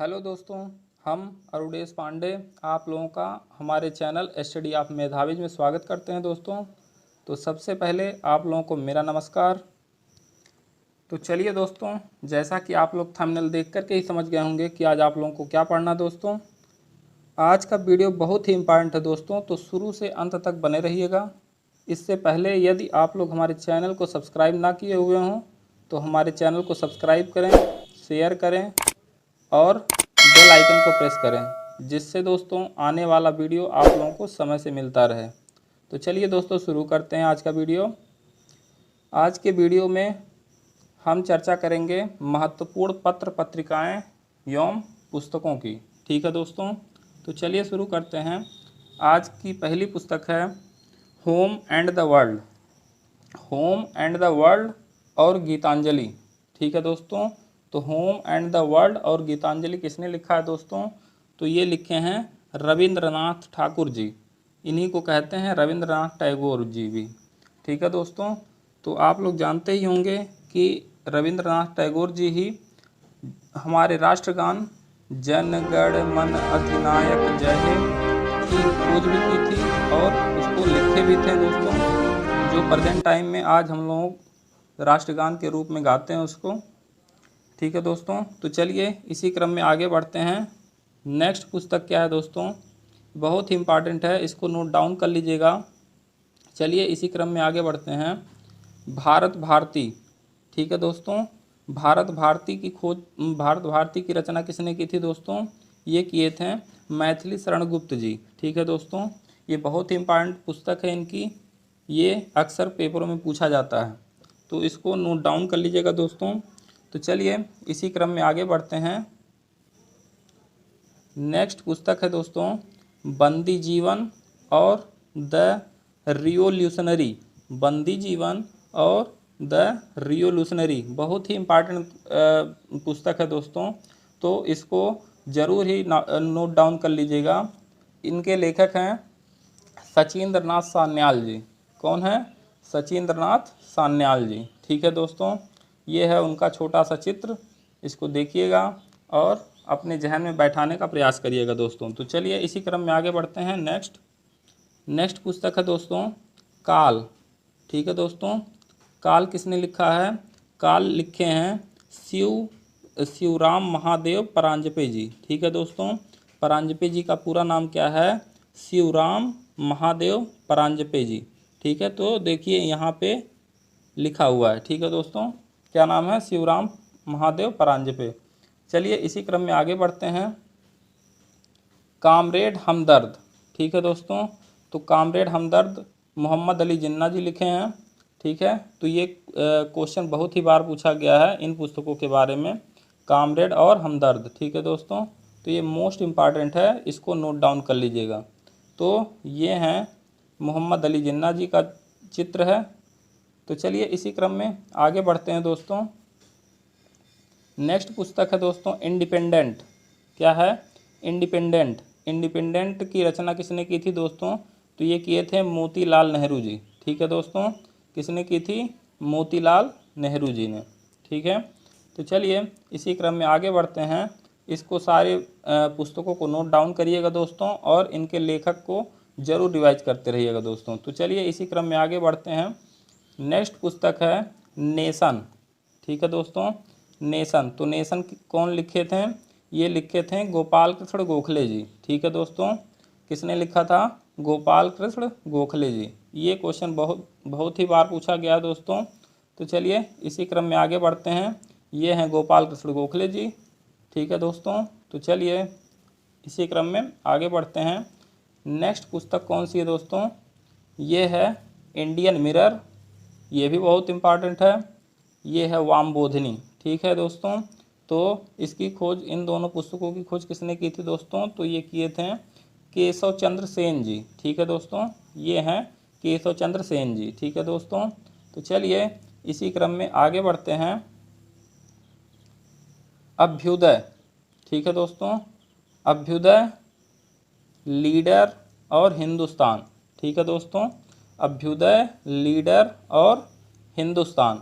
Hello दोस्तों, हम अरुणेश पांडे आप लोगों का हमारे चैनल स्टडी ऑफ मेधावीज में स्वागत करते हैं। दोस्तों तो सबसे पहले आप लोगों को मेरा नमस्कार। तो चलिए दोस्तों, जैसा कि आप लोग थंबनेल देख करके ही समझ गए होंगे कि आज आप लोगों को क्या पढ़ना। दोस्तों आज का वीडियो बहुत ही इम्पॉर्टेंट है दोस्तों, तो शुरू से अंत तक बने रहिएगा। इससे पहले यदि आप लोग हमारे चैनल को सब्सक्राइब ना किए हुए हों तो हमारे चैनल को सब्सक्राइब करें, शेयर करें और बेल आइकन को प्रेस करें, जिससे दोस्तों आने वाला वीडियो आप लोगों को समय से मिलता रहे। तो चलिए दोस्तों शुरू करते हैं आज का वीडियो। आज के वीडियो में हम चर्चा करेंगे महत्वपूर्ण पत्र पत्रिकाएं एवं पुस्तकों की। ठीक है दोस्तों, तो चलिए शुरू करते हैं। आज की पहली पुस्तक है home and the world. Home and the world और गीतांजलि। ठीक है दोस्तों, तो होम एंड द वर्ल्ड और गीतांजलि किसने लिखा है दोस्तों? तो ये लिखे हैं रविंद्रनाथ ठाकुर जी। इन्हीं को कहते हैं रविंद्रनाथ टैगोर जी भी। ठीक है दोस्तों, तो आप लोग जानते ही होंगे कि रविंद्रनाथ टैगोर जी ही हमारे राष्ट्रगान जन गण मन अधिनायक जय हे की खोज भी की थी और उसको लिखे भी थे दोस्तों, जो प्रेजेंट टाइम में आज हम लोग राष्ट्रगान के रूप में गाते हैं उसको। ठीक है दोस्तों, तो चलिए इसी क्रम में आगे बढ़ते हैं। नेक्स्ट पुस्तक क्या है दोस्तों? बहुत ही इम्पॉर्टेंट है, इसको नोट डाउन कर लीजिएगा। चलिए इसी क्रम में आगे बढ़ते हैं। भारत भारती। ठीक है दोस्तों, भारत भारती की रचना किसने की थी दोस्तों? ये किए थे मैथिली शरण गुप्त जी। ठीक है दोस्तों, ये बहुत ही इम्पॉर्टेंट पुस्तक है इनकी, ये अक्सर पेपरों में पूछा जाता है, तो इसको नोट डाउन कर लीजिएगा दोस्तों। तो चलिए इसी क्रम में आगे बढ़ते हैं। नेक्स्ट पुस्तक है दोस्तों बंदी जीवन और द रिवोल्यूशनरी। बंदी जीवन और द रिवोल्यूशनरी बहुत ही इम्पॉर्टेंट पुस्तक है दोस्तों, तो इसको ज़रूर ही नोट डाउन कर लीजिएगा। इनके लेखक हैं सचिंद्र नाथ सान्याल जी। कौन है? सचिंद्र नाथ सान्याल जी। ठीक है दोस्तों, ये है उनका छोटा सा चित्र, इसको देखिएगा और अपने जहन में बैठाने का प्रयास करिएगा दोस्तों। तो चलिए इसी क्रम में आगे बढ़ते हैं। नेक्स्ट पुस्तक है दोस्तों काल। ठीक है दोस्तों, काल किसने लिखा है? काल लिखे हैं शिवराम महादेव परांजपे जी। ठीक है दोस्तों, परांजपे जी का पूरा नाम क्या है? शिवराम महादेव परांजपे जी। ठीक है, तो देखिए यहाँ पे लिखा हुआ है। ठीक है दोस्तों, क्या नाम है? शिवराम महादेव परांजपे। चलिए इसी क्रम में आगे बढ़ते हैं। कामरेड हमदर्द। ठीक है दोस्तों, तो कामरेड हमदर्द मोहम्मद अली जिन्ना जी लिखे हैं। ठीक है, तो ये क्वेश्चन बहुत ही बार पूछा गया है इन पुस्तकों के बारे में, कामरेड और हमदर्द। ठीक है दोस्तों, तो ये मोस्ट इम्पॉर्टेंट है, इसको नोट डाउन कर लीजिएगा। तो ये हैं मोहम्मद अली जिन्ना जी का चित्र है। तो चलिए इसी क्रम में आगे बढ़ते हैं दोस्तों। नेक्स्ट पुस्तक है दोस्तों इंडिपेंडेंट। क्या है? इंडिपेंडेंट। इंडिपेंडेंट की रचना किसने की थी दोस्तों? तो ये किए थे मोतीलाल नेहरू जी। ठीक है दोस्तों, किसने की थी? मोतीलाल नेहरू जी ने। ठीक है, तो चलिए इसी क्रम में आगे बढ़ते हैं। इसको सारे पुस्तकों को नोट डाउन करिएगा दोस्तों और इनके लेखक को ज़रूर रिवाइज करते रहिएगा दोस्तों। तो चलिए इसी क्रम में आगे बढ़ते हैं। नेक्स्ट पुस्तक है नेशन। ठीक है दोस्तों, नेशन। तो नेशन कौन लिखे थे? ये लिखे थे गोपाल कृष्ण गोखले जी। ठीक है दोस्तों, किसने लिखा था? गोपाल कृष्ण गोखले जी। ये क्वेश्चन बहुत ही बार पूछा गया दोस्तों। तो चलिए इसी क्रम में आगे बढ़ते हैं। ये हैं गोपाल कृष्ण गोखले जी। ठीक है दोस्तों, तो चलिए इसी क्रम में आगे बढ़ते हैं। नेक्स्ट पुस्तक कौन सी है दोस्तों? ये है इंडियन मिरर, ये भी बहुत इम्पॉर्टेंट है। ये है वामबोधिनी। ठीक है दोस्तों, तो इसकी खोज, इन दोनों पुस्तकों की खोज किसने की थी दोस्तों? तो ये किए थे केशव चंद्र सेन जी। ठीक है दोस्तों, ये हैं केशव चंद्र सेन जी। ठीक है दोस्तों, तो चलिए इसी क्रम में आगे बढ़ते हैं। अभ्युदय। ठीक है दोस्तों, अभ्युदय, लीडर और हिंदुस्तान। ठीक है दोस्तों, अभ्युदय, लीडर और हिंदुस्तान,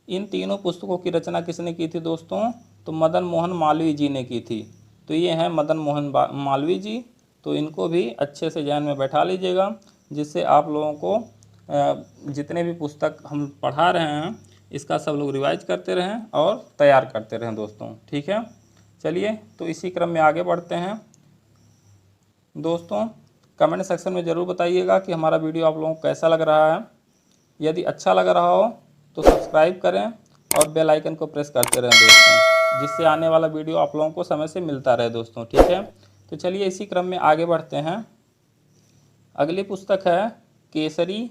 इन तीनों पुस्तकों की रचना किसने की थी दोस्तों? तो मदन मोहन मालवीय जी ने की थी। तो ये हैं मदन मोहन मालवीय जी। तो इनको भी अच्छे से ध्यान में बैठा लीजिएगा, जिससे आप लोगों को जितने भी पुस्तक हम पढ़ा रहे हैं इसका सब लोग रिवाइज करते रहें और तैयार करते रहें दोस्तों। ठीक है, चलिए तो इसी क्रम में आगे बढ़ते हैं दोस्तों। कमेंट सेक्शन में ज़रूर बताइएगा कि हमारा वीडियो आप लोगों को कैसा लग रहा है। यदि अच्छा लग रहा हो तो सब्सक्राइब करें और बेल आइकन को प्रेस करते रहें दोस्तों, जिससे आने वाला वीडियो आप लोगों को समय से मिलता रहे दोस्तों। ठीक है, तो चलिए इसी क्रम में आगे बढ़ते हैं। अगली पुस्तक है केसरी।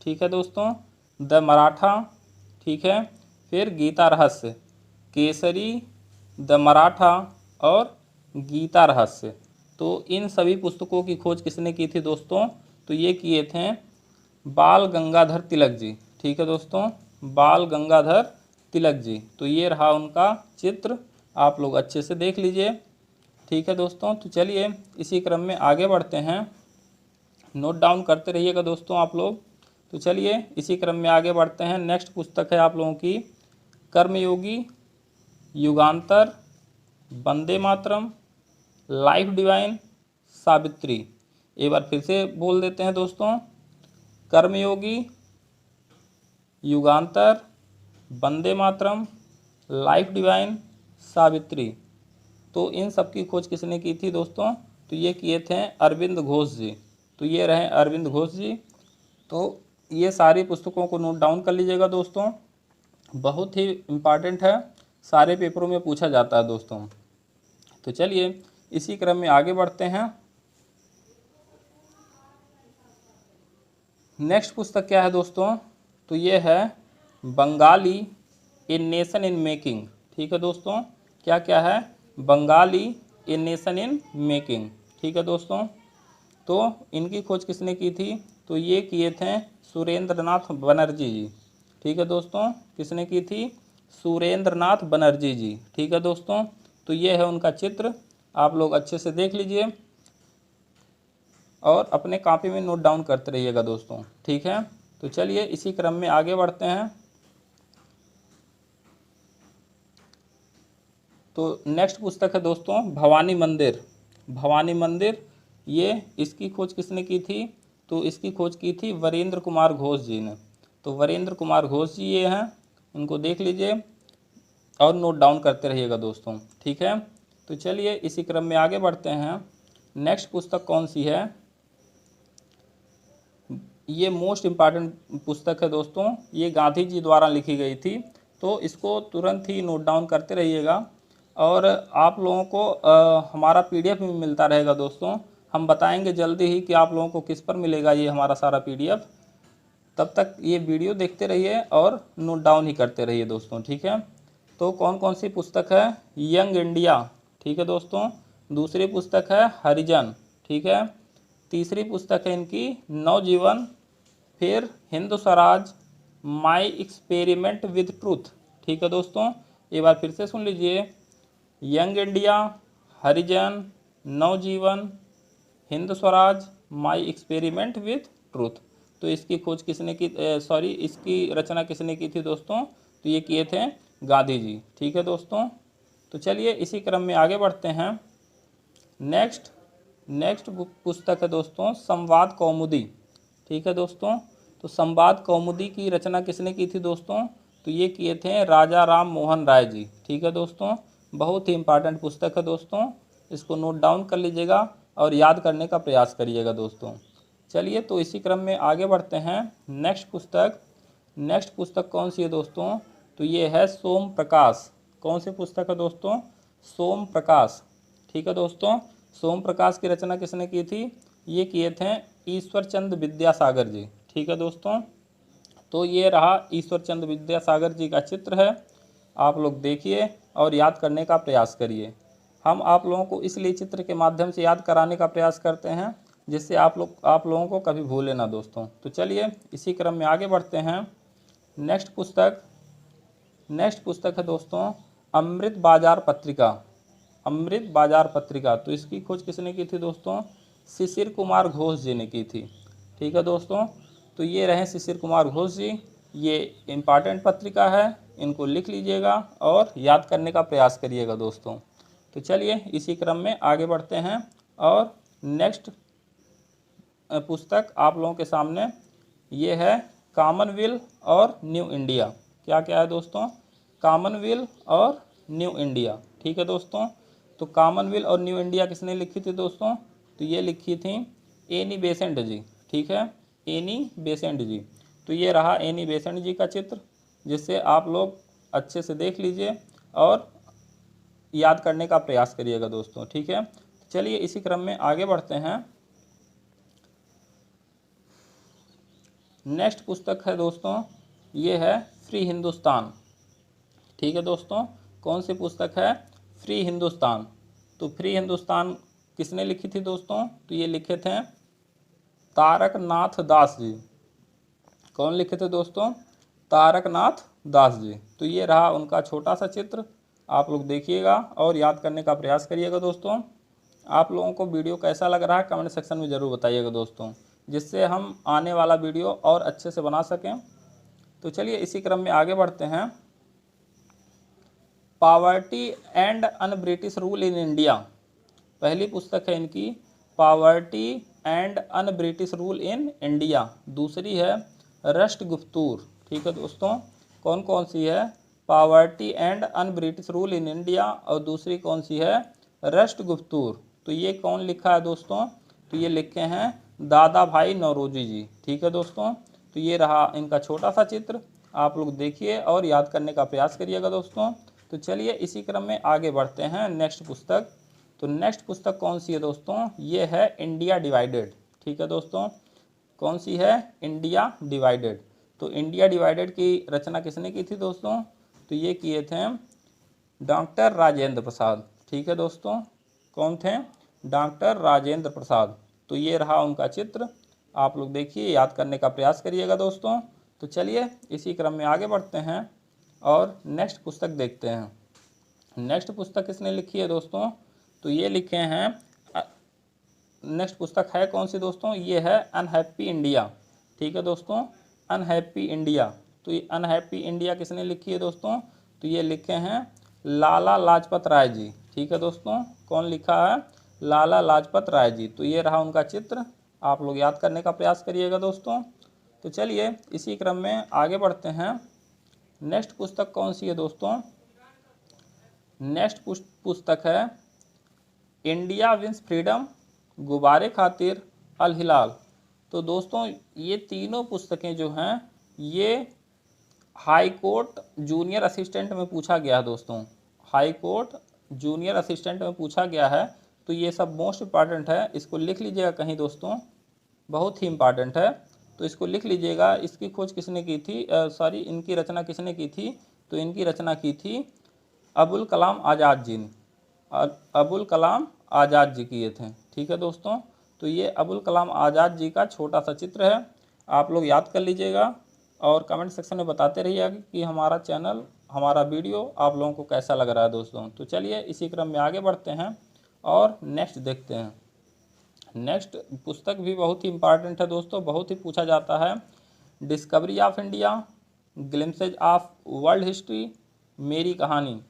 ठीक है दोस्तों, द मराठा। ठीक है, फिर गीता रहस्य। केसरी, द मराठा और गीता रहस्य। तो इन सभी पुस्तकों की खोज किसने की थी दोस्तों? तो ये किए थे बाल गंगाधर तिलक जी। ठीक है दोस्तों, बाल गंगाधर तिलक जी। तो ये रहा उनका चित्र, आप लोग अच्छे से देख लीजिए। ठीक है दोस्तों, तो चलिए इसी क्रम में आगे बढ़ते हैं। नोट डाउन करते रहिएगा दोस्तों आप लोग। तो चलिए इसी क्रम में आगे बढ़ते हैं। नेक्स्ट पुस्तक है आप लोगों की कर्मयोगी, युगांतर, वंदे मातरम, लाइफ डिवाइन, सावित्री। एक बार फिर से बोल देते हैं दोस्तों, कर्मयोगी, युगांतर, वंदे मातरम, लाइफ डिवाइन, सावित्री। तो इन सब की खोज किसने की थी दोस्तों? तो ये किए थे अरविंद घोष जी। तो ये रहे अरविंद घोष जी। तो ये सारी पुस्तकों को नोट डाउन कर लीजिएगा दोस्तों, बहुत ही इम्पॉर्टेंट है, सारे पेपरों में पूछा जाता है दोस्तों। तो चलिए इसी क्रम में आगे बढ़ते हैं। नेक्स्ट पुस्तक क्या है दोस्तों? तो ये है Bengali, a nation in making. ठीक है दोस्तों, क्या क्या है? Bengali, a nation in making. ठीक है दोस्तों, तो इनकी खोज किसने की थी? तो ये किए थे सुरेंद्रनाथ बनर्जी जी। ठीक है दोस्तों, किसने की थी? सुरेंद्रनाथ बनर्जी जी। ठीक है दोस्तों, तो ये है उनका चित्र, आप लोग अच्छे से देख लीजिए और अपने कॉपी में नोट डाउन करते रहिएगा दोस्तों। ठीक है, तो चलिए इसी क्रम में आगे बढ़ते हैं। तो नेक्स्ट पुस्तक है दोस्तों भवानी मंदिर। भवानी मंदिर, ये इसकी खोज किसने की थी? तो इसकी खोज की थी वीरेंद्र कुमार घोष जी ने। तो वीरेंद्र कुमार घोष जी ये हैं, इनको देख लीजिए और नोट डाउन करते रहिएगा दोस्तों। ठीक है, तो चलिए इसी क्रम में आगे बढ़ते हैं। नेक्स्ट पुस्तक कौन सी है? ये मोस्ट इम्पॉर्टेंट पुस्तक है दोस्तों, ये गांधी जी द्वारा लिखी गई थी। तो इसको तुरंत ही नोट डाउन करते रहिएगा और आप लोगों को हमारा पीडीएफ भी मिलता रहेगा दोस्तों। हम बताएंगे जल्दी ही कि आप लोगों को किस पर मिलेगा ये हमारा सारा पीडीएफ। तब तक ये वीडियो देखते रहिए और नोट डाउन ही करते रहिए दोस्तों। ठीक है, तो कौन कौन सी पुस्तक है? Young India. ठीक है दोस्तों, दूसरी पुस्तक है हरिजन। ठीक है, तीसरी पुस्तक है इनकी नवजीवन, फिर Hind Swaraj, my experiment with truth. ठीक है दोस्तों, एक बार फिर से सुन लीजिए, young India, Harijan, Navjivan, Hind Swaraj, my experiment with truth. तो इसकी खोज किसने की, इसकी रचना किसने की थी दोस्तों? तो ये किए थे गांधी जी। ठीक है दोस्तों, तो चलिए इसी क्रम में आगे बढ़ते हैं। नेक्स्ट पुस्तक है दोस्तों संवाद कौमुदी। ठीक है दोस्तों, तो संवाद कौमुदी की रचना किसने की थी दोस्तों? तो ये किए थे राजा राम मोहन राय जी। ठीक है दोस्तों, बहुत ही इम्पॉर्टेंट पुस्तक है दोस्तों, इसको नोट डाउन कर लीजिएगा और याद करने का प्रयास करिएगा दोस्तों। चलिए तो इसी क्रम में आगे बढ़ते हैं। नेक्स्ट पुस्तक कौन सी है दोस्तों? तो ये है सोम प्रकाश। कौन सी पुस्तक है दोस्तों? सोम प्रकाश। ठीक है दोस्तों, सोम प्रकाश की रचना किसने की थी? ये किए थे ईश्वर चंद्र विद्यासागर जी। ठीक है दोस्तों, तो ये रहा ईश्वर चंद्र विद्यासागर जी का चित्र है, आप लोग देखिए और याद करने का प्रयास करिए। हम आप लोगों को इसलिए चित्र के माध्यम से याद कराने का प्रयास करते हैं जिससे आप लोगों को कभी भूले ना दोस्तों। तो चलिए इसी क्रम में आगे बढ़ते हैं। नेक्स्ट पुस्तक है दोस्तों अमृत बाजार पत्रिका। अमृत बाजार पत्रिका, तो इसकी खोज किसने की थी दोस्तों? शिशिर कुमार घोष जी ने की थी। ठीक है दोस्तों, तो ये रहे शिशिर कुमार घोष जी। ये इम्पॉर्टेंट पत्रिका है, इनको लिख लीजिएगा और याद करने का प्रयास करिएगा दोस्तों। तो चलिए इसी क्रम में आगे बढ़ते हैं और नेक्स्ट पुस्तक आप लोगों के सामने ये है कॉमनवेल्थ और न्यू इंडिया। क्या क्या है दोस्तों? कॉमनवेल्थ और न्यू इंडिया। ठीक है दोस्तों, तो कॉमनवेल्थ और न्यू इंडिया किसने लिखी थी दोस्तों? तो ये लिखी थी एनी बेसेंट जी। ठीक है, एनी बेसेंट जी। तो ये रहा एनी बेसेंट जी का चित्र, जिससे आप लोग अच्छे से देख लीजिए और याद करने का प्रयास करिएगा दोस्तों। ठीक है, चलिए इसी क्रम में आगे बढ़ते हैं। नेक्स्ट पुस्तक है दोस्तों, ये है फ्री हिंदुस्तान। ठीक है दोस्तों, कौन सी पुस्तक है? फ्री हिंदुस्तान। तो फ्री हिंदुस्तान किसने लिखी थी दोस्तों? तो ये लिखे थे तारक नाथ दास जी। कौन लिखे थे दोस्तों? तारक नाथ दास जी। तो ये रहा उनका छोटा सा चित्र, आप लोग देखिएगा और याद करने का प्रयास करिएगा दोस्तों। आप लोगों को वीडियो कैसा लग रहा है कमेंट सेक्शन में ज़रूर बताइएगा दोस्तों, जिससे हम आने वाला वीडियो और अच्छे से बना सकें। तो चलिए इसी क्रम में आगे बढ़ते हैं। Poverty and un British rule in India. पहली पुस्तक है इनकी poverty and un British rule in India. दूसरी है राष्ट्रगुप्तूर। ठीक है दोस्तों, कौन कौन सी है? Poverty and un British rule in India और दूसरी कौन सी है? राष्ट्रगुप्तूर। तो ये कौन लिखा है दोस्तों? तो ये लिखे हैं दादा भाई नौरोजी जी। ठीक है दोस्तों, तो ये रहा इनका छोटा सा चित्र, आप लोग देखिए और याद करने का प्रयास करिएगा दोस्तों। तो चलिए इसी क्रम में आगे बढ़ते हैं नेक्स्ट पुस्तक। तो नेक्स्ट पुस्तक कौन सी है दोस्तों? ये है इंडिया डिवाइडेड। ठीक है दोस्तों, कौन सी है? India divided. तो इंडिया डिवाइडेड की रचना किसने की थी दोस्तों? तो ये किए थे डॉक्टर राजेंद्र प्रसाद। ठीक है दोस्तों, कौन थे? डॉक्टर राजेंद्र प्रसाद। तो ये रहा उनका चित्र, आप लोग देखिए, याद करने का प्रयास करिएगा दोस्तों। तो चलिए इसी क्रम में आगे बढ़ते हैं और नेक्स्ट पुस्तक देखते हैं। नेक्स्ट पुस्तक किसने लिखी है दोस्तों? तो ये लिखे हैं, नेक्स्ट पुस्तक है कौन सी दोस्तों? ये है अनहैप्पी इंडिया। ठीक है दोस्तों, अनहैप्पी इंडिया। तो ये अनहैप्पी इंडिया किसने लिखी है दोस्तों? तो ये लिखे हैं लाला लाजपत राय जी। ठीक है दोस्तों, कौन लिखा है? लाला लाजपत राय जी। तो ये रहा उनका चित्र, आप लोग याद करने का प्रयास करिएगा दोस्तों। तो चलिए इसी क्रम में आगे बढ़ते हैं। नेक्स्ट पुस्तक कौन सी है दोस्तों? नेक्स्ट पुस्तक है इंडिया विंस फ्रीडम, गुब्बारे खातिर, अल हिलाल। तो दोस्तों ये तीनों पुस्तकें जो हैं ये हाई कोर्ट जूनियर असिस्टेंट में पूछा गया है दोस्तों। हाई कोर्ट जूनियर असिस्टेंट में पूछा गया है, तो ये सब मोस्ट इम्पॉर्टेंट है, इसको लिख लीजिएगा कहीं दोस्तों, बहुत ही इम्पॉर्टेंट है, तो इसको लिख लीजिएगा। इसकी खोज किसने की थी? सॉरी, इनकी रचना किसने की थी? तो इनकी रचना की थी अबुल कलाम आज़ाद जी ने। अबुल कलाम आज़ाद जी किए थे। ठीक है दोस्तों, तो ये अबुल कलाम आज़ाद जी का छोटा सा चित्र है, आप लोग याद कर लीजिएगा और कमेंट सेक्शन में बताते रहिएगा कि हमारा चैनल, हमारा वीडियो आप लोगों को कैसा लग रहा है दोस्तों। तो चलिए इसी क्रम में आगे बढ़ते हैं और नेक्स्ट देखते हैं। नेक्स्ट पुस्तक भी बहुत ही इम्पॉर्टेंट है दोस्तों, बहुत ही पूछा जाता है। Discovery of India, glimpses of world history, मेरी कहानी।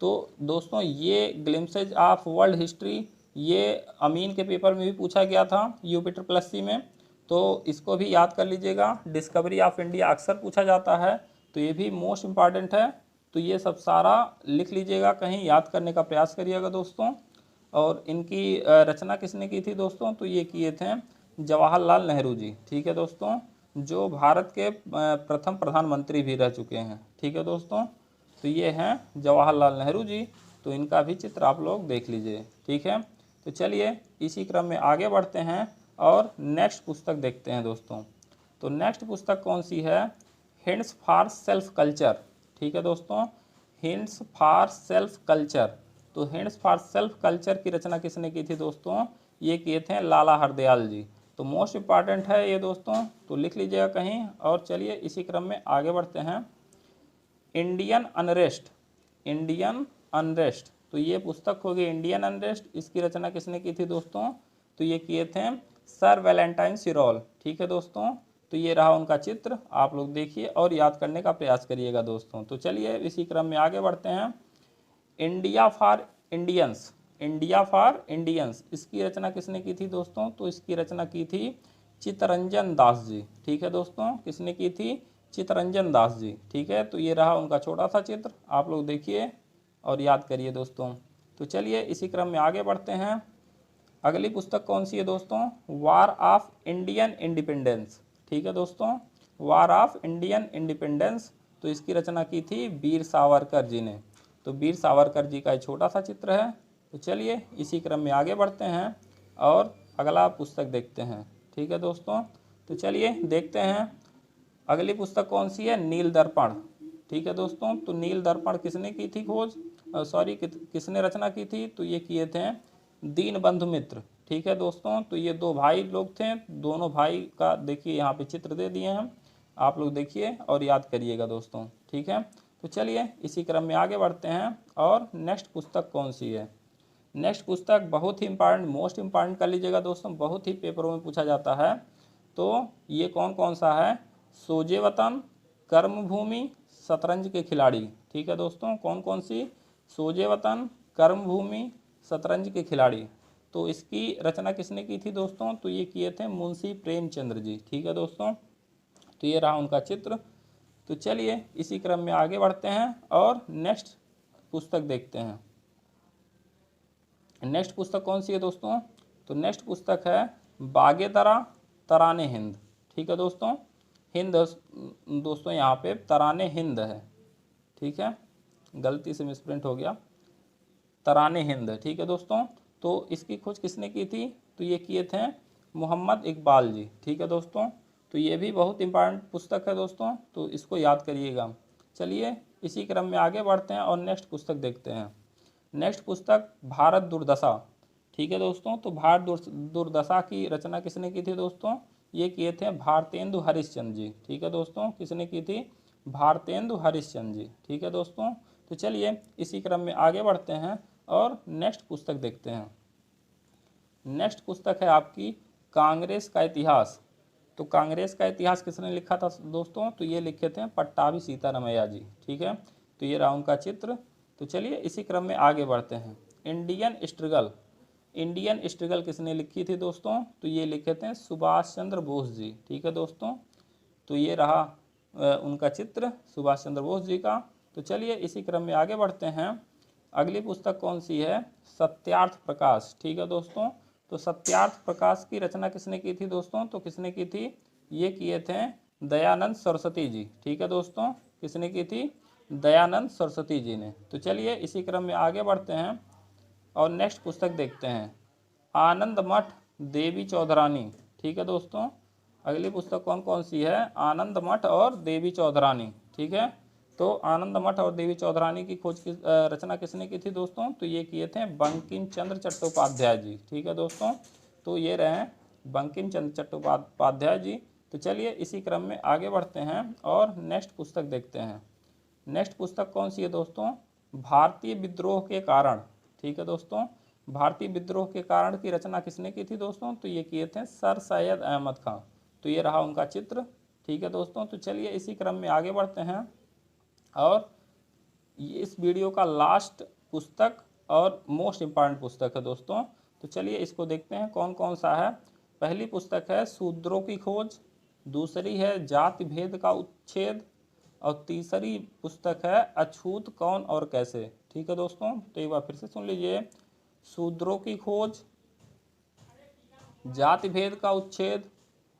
तो दोस्तों ये ग्लिम्सेज ऑफ वर्ल्ड हिस्ट्री ये अमीन के पेपर में भी पूछा गया था UP+C में, तो इसको भी याद कर लीजिएगा। डिस्कवरी ऑफ इंडिया अक्सर पूछा जाता है, तो ये भी मोस्ट इम्पॉर्टेंट है, तो ये सब सारा लिख लीजिएगा कहीं, याद करने का प्रयास करिएगा दोस्तों। और इनकी रचना किसने की थी दोस्तों? तो ये किए थे जवाहरलाल नेहरू जी। ठीक है दोस्तों, जो भारत के प्रथम प्रधानमंत्री भी रह चुके हैं। ठीक है दोस्तों, तो ये हैं जवाहरलाल नेहरू जी, तो इनका भी चित्र आप लोग देख लीजिए। ठीक है, तो चलिए इसी क्रम में आगे बढ़ते हैं और नेक्स्ट पुस्तक देखते हैं दोस्तों। तो नेक्स्ट पुस्तक कौन सी है? Hints for self culture. ठीक है दोस्तों, हिंट्स फॉर सेल्फ कल्चर। तो हिंट्स फॉर सेल्फ कल्चर की रचना किसने की थी दोस्तों? ये किए थे लाला हरदयाल जी। तो मोस्ट इम्पॉर्टेंट है ये दोस्तों, तो लिख लीजिएगा कहीं। और चलिए इसी क्रम में आगे बढ़ते हैं। Indian unrest, Indian unrest. तो ये पुस्तक होगी इंडियन अनरेस्ट, इसकी रचना किसने की थी दोस्तों? तो ये किए थे सर वैलेंटाइन सिरोल। ठीक है दोस्तों, तो ये रहा उनका चित्र, आप लोग देखिए और याद करने का प्रयास करिएगा दोस्तों। तो चलिए इसी क्रम में आगे बढ़ते हैं। India for Indians, India for Indians, इसकी रचना किसने की थी दोस्तों? तो इसकी रचना की थी चित्तरंजन दास जी। ठीक है दोस्तों, किसने की थी? चित्तरंजन दास जी। ठीक है, तो ये रहा उनका छोटा सा चित्र, आप लोग देखिए और याद करिए दोस्तों। तो चलिए इसी क्रम में आगे बढ़ते हैं। अगली पुस्तक कौन सी है दोस्तों? War of Indian independence. ठीक है दोस्तों, वार ऑफ इंडियन इंडिपेंडेंस, तो इसकी रचना की थी वीर सावरकर जी ने। तो वीर सावरकर जी का एक छोटा सा चित्र है। तो चलिए इसी क्रम में आगे बढ़ते हैं और अगला पुस्तक देखते हैं। ठीक है दोस्तों, तो चलिए देखते हैं अगली पुस्तक कौन सी है? नील दर्पण। ठीक है दोस्तों, तो नील दर्पण किसने की थी खोज, किसने रचना की थी? तो ये किए थे दीनबंधु मित्र। ठीक है दोस्तों, तो ये दो भाई लोग थे, दोनों भाई का देखिए यहाँ पे चित्र दे दिए हैं, आप लोग देखिए और याद करिएगा दोस्तों। ठीक है, तो चलिए इसी क्रम में आगे बढ़ते हैं और नेक्स्ट पुस्तक कौन सी है? नेक्स्ट पुस्तक बहुत ही इंपॉर्टेंट, मोस्ट इंपॉर्टेंट कर लीजिएगा दोस्तों, बहुत ही पेपरों में पूछा जाता है। तो ये कौन कौन सा है? सोजे वतन, कर्मभूमि, शतरंज के खिलाड़ी। ठीक है दोस्तों, कौन कौन सी? सोजे वतन, कर्मभूमि, शतरंज के खिलाड़ी। तो इसकी रचना किसने की थी दोस्तों? तो ये किए थे मुंशी प्रेमचंद्र जी। ठीक है दोस्तों, तो ये रहा उनका चित्र। तो चलिए इसी क्रम में आगे बढ़ते हैं और नेक्स्ट पुस्तक देखते हैं। नेक्स्ट पुस्तक कौन सी है दोस्तों? तो नेक्स्ट पुस्तक है बागेदरा तराने हिंद। ठीक है दोस्तों, हिंद दोस्तों यहाँ पे तराने हिंद है। ठीक है, गलती से मिसप्रिंट हो गया, तराने हिंद। ठीक है दोस्तों, तो इसकी खोज किसने की थी? तो ये किए थे मोहम्मद इकबाल जी। ठीक है दोस्तों, तो ये भी बहुत इंपॉर्टेंट पुस्तक है दोस्तों, तो इसको याद करिएगा। चलिए इसी क्रम में आगे बढ़ते हैं और नेक्स्ट पुस्तक देखते हैं। नेक्स्ट पुस्तक भारत दुर्दशा। ठीक है दोस्तों, तो भारत दुर्दशा की रचना किसने की थी दोस्तों? ये किए थे भारतेंदु हरिश्चंद्र जी। ठीक है दोस्तों, किसने की थी? भारतेंदु हरिश्चंद्र जी। ठीक है दोस्तों, तो चलिए इसी क्रम में आगे बढ़ते हैं और नेक्स्ट पुस्तक देखते हैं। नेक्स्ट पुस्तक है आपकी कांग्रेस का इतिहास। तो कांग्रेस का इतिहास किसने लिखा था दोस्तों? तो ये लिखे थे पट्टाभी सीतारामैया जी। ठीक है, तो ये रहा उनका चित्र। तो चलिए इसी क्रम में आगे बढ़ते हैं। इंडियन स्ट्रगल, इंडियन स्ट्रगल किसने लिखी थी दोस्तों? तो ये लिखे थे सुभाष चंद्र बोस जी। ठीक है दोस्तों, तो ये रहा उनका चित्र सुभाष चंद्र बोस जी का। तो चलिए इसी क्रम में आगे बढ़ते हैं। अगली पुस्तक कौन सी है? सत्यार्थ प्रकाश। ठीक है दोस्तों, तो सत्यार्थ प्रकाश की रचना किसने की थी दोस्तों? तो किसने की थी? ये किए थे दयानंद सरस्वती जी। ठीक है दोस्तों, किसने की थी? दयानंद सरस्वती जी ने। तो चलिए इसी क्रम में आगे बढ़ते हैं और नेक्स्ट पुस्तक देखते हैं आनंद मठ देवी चौधरानी। ठीक है दोस्तों, अगली पुस्तक कौन कौन सी है? आनंद मठ और देवी चौधरानी। ठीक है, तो आनंद मठ और देवी चौधरानी की खोज की रचना किसने की थी दोस्तों? तो ये किए थे बंकिम चंद्र चट्टोपाध्याय जी। ठीक है दोस्तों, तो ये रहे बंकिम चंद्र चट्टोपाध्याय जी। तो चलिए इसी क्रम में आगे बढ़ते हैं और नेक्स्ट पुस्तक देखते हैं। नेक्स्ट पुस्तक कौन सी है दोस्तों? भारतीय विद्रोह के कारण। ठीक है दोस्तों, भारतीय विद्रोह के कारण की रचना किसने की थी दोस्तों? तो ये किए थे सर सैयद अहमद खां। तो ये रहा उनका चित्र। ठीक है दोस्तों, तो चलिए इसी क्रम में आगे बढ़ते हैं और ये इस वीडियो का लास्ट पुस्तक और मोस्ट इम्पॉर्टेंट पुस्तक है दोस्तों। तो चलिए इसको देखते हैं कौन कौन सा है। पहली पुस्तक है शूद्रों की खोज, दूसरी है जाति भेद का उच्छेद और तीसरी पुस्तक है अछूत कौन और कैसे। ठीक है दोस्तों, तो एक बार फिर से सुन लीजिए। शूद्रों की खोज, जाति भेद का उच्छेद,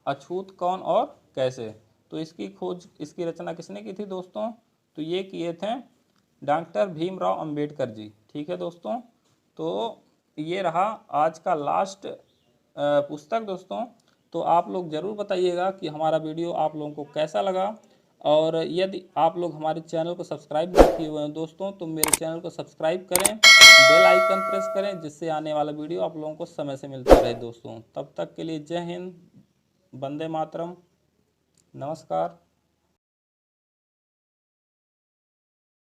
अछूत कौन और कैसे। तो इसकी खोज, इसकी रचना किसने की थी दोस्तों? तो ये किए थे डॉक्टर भीमराव अंबेडकर जी। ठीक है दोस्तों, तो ये रहा आज का लास्ट पुस्तक दोस्तों। तो आप लोग ज़रूर बताइएगा कि हमारा वीडियो आप लोगों को कैसा लगा, और यदि आप लोग हमारे चैनल को सब्सक्राइब नहीं किए हुए हैं दोस्तों तो मेरे चैनल को सब्सक्राइब करें, बेल आइकन प्रेस करें, जिससे आने वाला वीडियो आप लोगों को समय से मिलता रहे दोस्तों। तब तक के लिए जय हिंद, वंदे मातरम, नमस्कार।